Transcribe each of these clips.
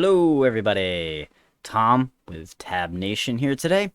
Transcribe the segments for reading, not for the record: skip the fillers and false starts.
Hello everybody, Tom with Tab Nation here today,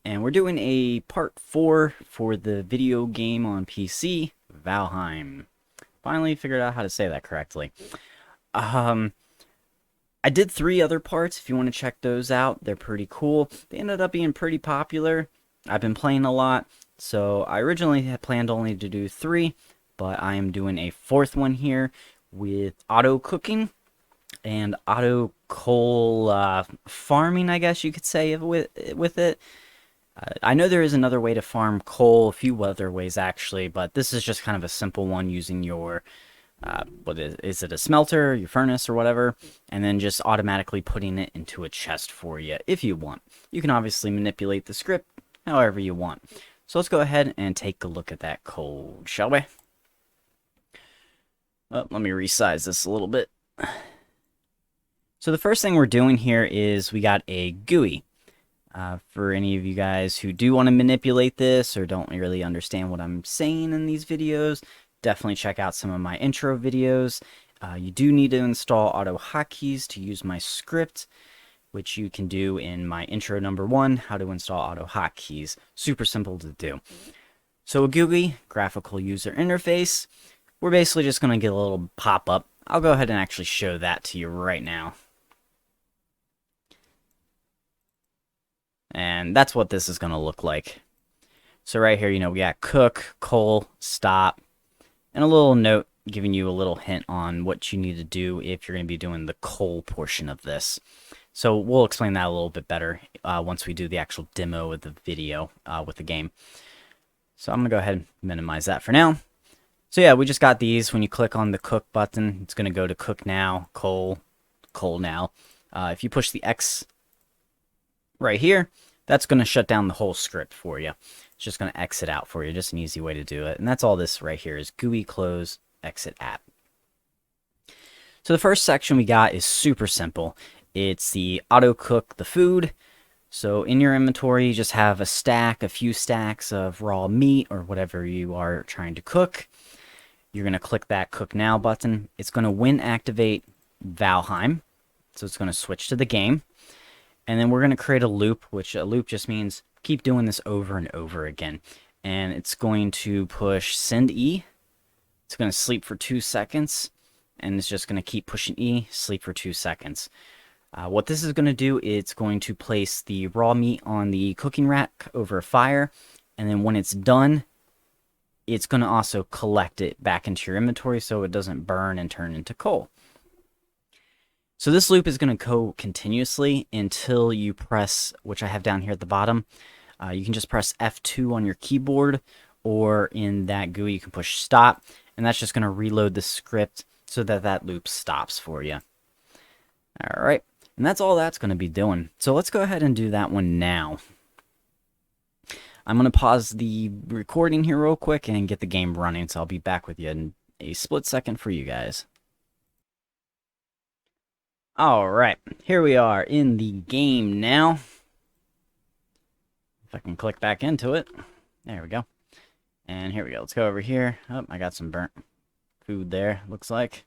and we're doing a part 4 for the video game on PC, Valheim. Finally figured out how to say that correctly. I did 3 other parts if you want to check those out. They're pretty cool. They ended up being pretty popular. I've been playing a lot, so I originally had planned only to do 3, but I am doing a 4th one here with auto cooking and auto coal farming, I guess you could say, with it. I know there is another way to farm coal, a few other ways actually, but this is just kind of a simple one using your what is it, a smelter, your furnace or whatever, and then just automatically putting it into a chest for you if you want. You can obviously manipulate the script however you want. So let's go ahead and take a look at that code, shall we? Oh, let me resize this a little bit. So the first thing we're doing here is we got a GUI. For any of you guys who do want to manipulate this or don't really understand what I'm saying in these videos, definitely check out some of my intro videos. You do need to install AutoHotkeys to use my script, which you can do in my intro number 1, how to install AutoHotkeys. Super simple to do. So a GUI, graphical user interface, we're basically just going to get a little pop-up. I'll go ahead and actually show that to you right now. And that's what this is going to look like. So right here, we got cook, coal, stop, and a little note giving you a little hint on what you need to do if you're going to be doing the coal portion of this. So we'll explain that a little bit better once we do the actual demo of the video with the game. So I'm going to go ahead and minimize that for now. So yeah, we just got these. When you click on the cook button, it's going to go to CookNow, CoalNow. If you push the X right here, that's going to shut down the whole script for you. It's just going to exit out for you. Just an easy way to do it. And that's all this right here is GuiClose, ExitApp. So the first section we got is super simple. It's the auto cook the food. So in your inventory, you just have a few stacks of raw meat or whatever you are trying to cook. You're going to click that Cook Now button. It's going to WinActivate Valheim. So it's going to switch to the game. And then we're going to create a loop, which a loop just means keep doing this over and over again. And it's going to push send E. It's going to sleep for 2 seconds. And it's just going to keep pushing E, sleep for 2 seconds. What this is going to do, it's going to place the raw meat on the cooking rack over a fire. And then when it's done, it's going to also collect it back into your inventory so it doesn't burn and turn into coal. So this loop is going to go continuously until you press, which I have down here at the bottom. You can just press F2 on your keyboard, or in that GUI you can push stop, and that's just going to reload the script so that that loop stops for you. All right, and that's all that's going to be doing. So let's go ahead and do that one now. I'm going to pause the recording here real quick and get the game running, so I'll be back with you in a split second for you guys. Alright, here we are in the game now. If I can click back into it. There we go. And here we go. Let's go over here. Oh, I got some burnt food there, looks like.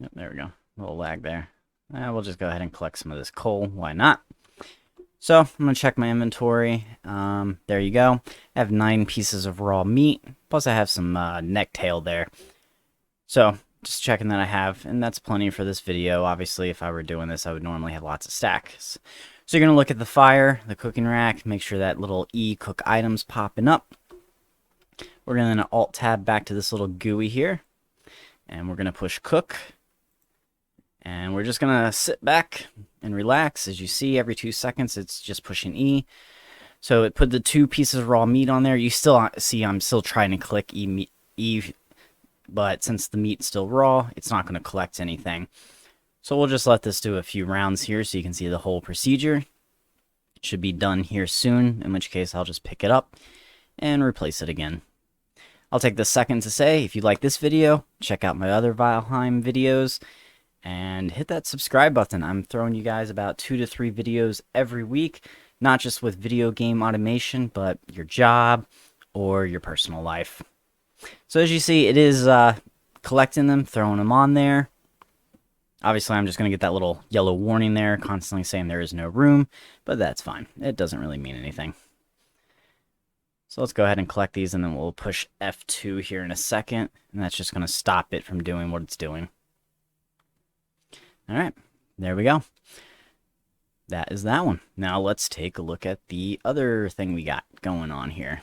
Yep, there we go. A little lag there. We'll just go ahead and collect some of this coal. Why not? So, I'm going to check my inventory. There you go. I have 9 pieces of raw meat. Plus, I have some neck tail there. So, just checking that I have, and that's plenty for this video. Obviously, if I were doing this, I would normally have lots of stacks. So you're going to look at the fire, the cooking rack, make sure that little E cook items popping up. We're going to Alt-Tab back to this little GUI here, and we're going to push cook. And we're just going to sit back and relax. As you see, every 2 seconds, it's just pushing E. So it put the 2 pieces of raw meat on there. You still see I'm still trying to click E, but since the meat's still raw, it's not going to collect anything. So we'll just let this do a few rounds here so you can see the whole procedure. It should be done here soon, in which case I'll just pick it up and replace it again. I'll take this second to say, if you like this video, check out my other Valheim videos and hit that subscribe button. I'm throwing you guys about 2 to 3 videos every week, not just with video game automation, but your job or your personal life. So as you see, it is collecting them, throwing them on there. Obviously, I'm just going to get that little yellow warning there, constantly saying there is no room, but that's fine. It doesn't really mean anything. So let's go ahead and collect these, and then we'll push F2 here in a second, and that's just going to stop it from doing what it's doing. All right, there we go. That is that one. Now let's take a look at the other thing we got going on here.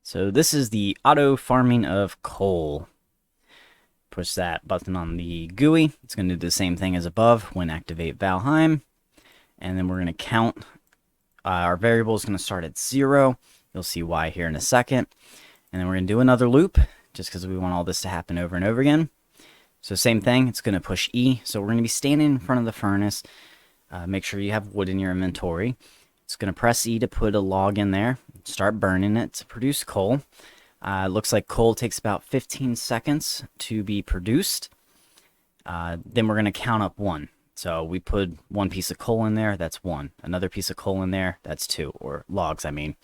So this is the auto farming of coal. Push that button on the GUI. It's going to do the same thing as above, WinActivate Valheim. And then we're going to count. Our variable is going to start at 0. You'll see why here in a second. And then we're going to do another loop, just because we want all this to happen over and over again. So same thing, it's going to push E. So we're going to be standing in front of the furnace. Make sure you have wood in your inventory. It's going to press E to put a log in there. Start burning it to produce coal. It looks like coal takes about 15 seconds to be produced. Then we're going to count up 1. So we put 1 piece of coal in there, that's 1. Another piece of coal in there, that's 2. Or logs, I mean.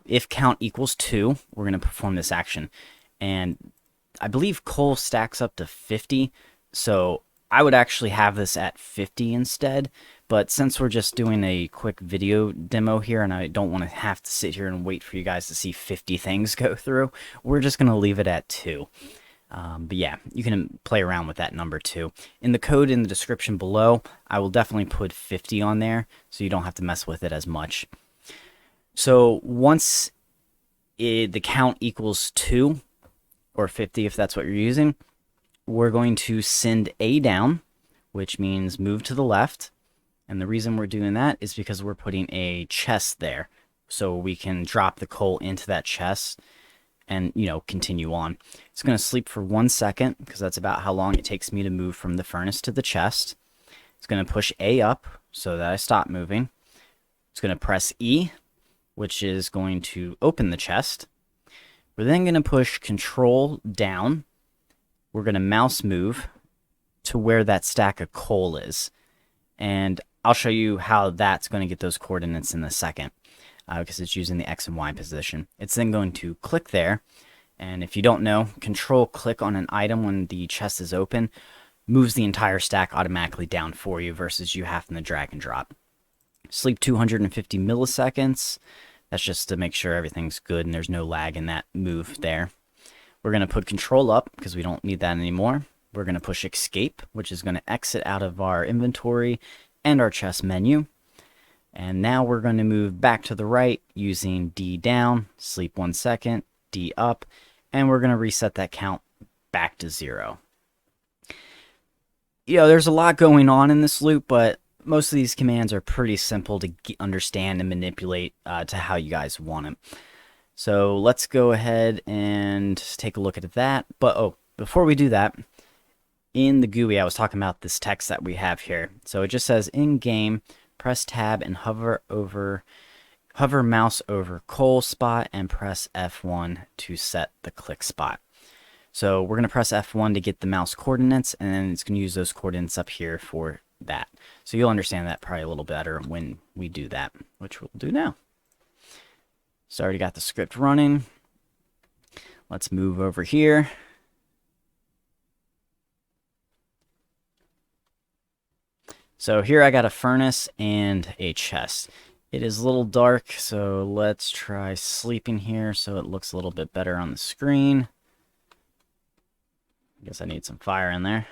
If count equals 2, we're going to perform this action. And I believe coal stacks up to 50, so I would actually have this at 50 instead. But since we're just doing a quick video demo here, and I don't want to have to sit here and wait for you guys to see 50 things go through, we're just going to leave it at 2. But yeah, you can play around with that number too. In the code in the description below, I will definitely put 50 on there, so you don't have to mess with it as much. So once the count equals 2, or 50 if that's what you're using, we're going to send A down, which means move to the left. And the reason we're doing that is because we're putting a chest there, so we can drop the coal into that chest and, you know, continue on. It's going to sleep for 1 second, because that's about how long it takes me to move from the furnace to the chest. It's going to push A up so that I stop moving. It's going to press E, which is going to open the chest. We're then going to push Control down. We're going to mouse move to where that stack of coal is. And I'll show you how that's going to get those coordinates in a second, because it's using the X and Y position. It's then going to click there. And if you don't know, Control click on an item when the chest is open moves the entire stack automatically down for you versus you having to drag and drop. Sleep 250 milliseconds. That's just to make sure everything's good and there's no lag in that move there. We're going to put Control up because we don't need that anymore. We're going to push Escape, which is going to exit out of our inventory and our chest menu. And now we're going to move back to the right using D down, sleep 1 second, D up, and we're going to reset that count back to 0. You know, there's a lot going on in this loop, but most of these commands are pretty simple to understand and manipulate to how you guys want them. So let's go ahead and take a look at that. But before we do that, in the GUI, I was talking about this text that we have here. So it just says in game, press tab and hover mouse over coal spot and press F1 to set the click spot. So we're going to press F1 to get the mouse coordinates, and then it's going to use those coordinates up here for that. So you'll understand that probably a little better when we do that, which we'll do now. So I already got the script running. Let's move over here. So here I got a furnace and a chest. It is a little dark, so let's try sleeping here so it looks a little bit better on the screen. I guess I need some fire in there.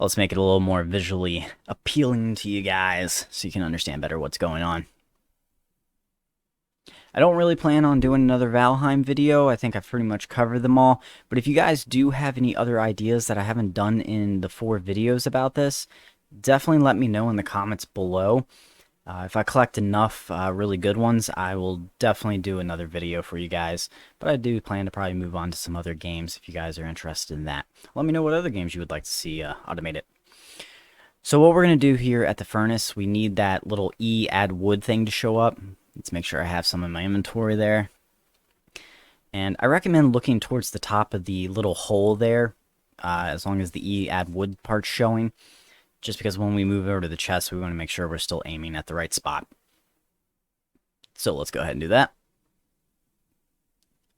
Let's make it a little more visually appealing to you guys so you can understand better what's going on. I don't really plan on doing another Valheim video. I think I've pretty much covered them all. But if you guys do have any other ideas that I haven't done in the 4 videos about this, definitely let me know in the comments below. If I collect enough really good ones, I will definitely do another video for you guys. But I do plan to probably move on to some other games if you guys are interested in that. Let me know what other games you would like to see automated. So what we're going to do here at the furnace, we need that little E add wood thing to show up. Let's make sure I have some in my inventory there. And I recommend looking towards the top of the little hole there, as long as the E add wood part's showing. Just because when we move over to the chest, we want to make sure we're still aiming at the right spot. So let's go ahead and do that.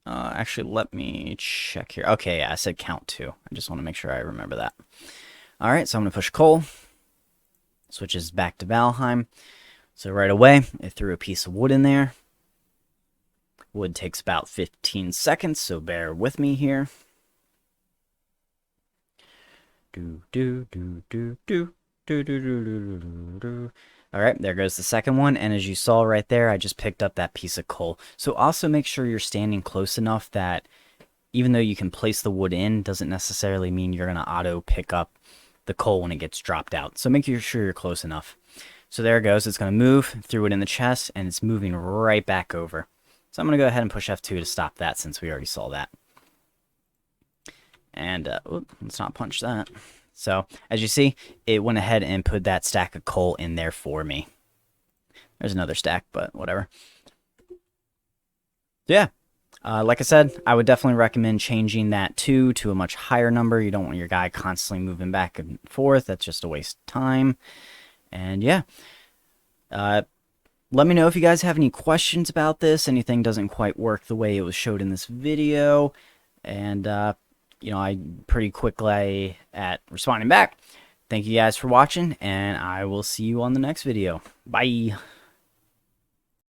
Actually, let me check here. Okay, yeah, I said count 2. I just want to make sure I remember that. All right, so I'm going to push coal. Switches back to Valheim. So right away, I threw a piece of wood in there. Wood takes about 15 seconds, so bear with me here. Alright, there goes the second one, and as you saw right there, I just picked up that piece of coal. So also make sure you're standing close enough that even though you can place the wood in, doesn't necessarily mean you're going to auto pick up the coal when it gets dropped out. So make sure you're close enough. So there it goes. It's going to move, threw it in the chest, and it's moving right back over. So I'm going to go ahead and push F2 to stop that since we already saw that. And let's not punch that. So as you see, it went ahead and put that stack of coal in there for me. There's another stack, but whatever. Yeah. Like I said, I would definitely recommend changing that 2 to a much higher number. You don't want your guy constantly moving back and forth. That's just a waste of time. And yeah. Let me know if you guys have any questions about this. Anything doesn't quite work the way it was showed in this video. And, you know, I'm pretty quickly at responding back. Thank you guys for watching, and I will see you on the next video. Bye.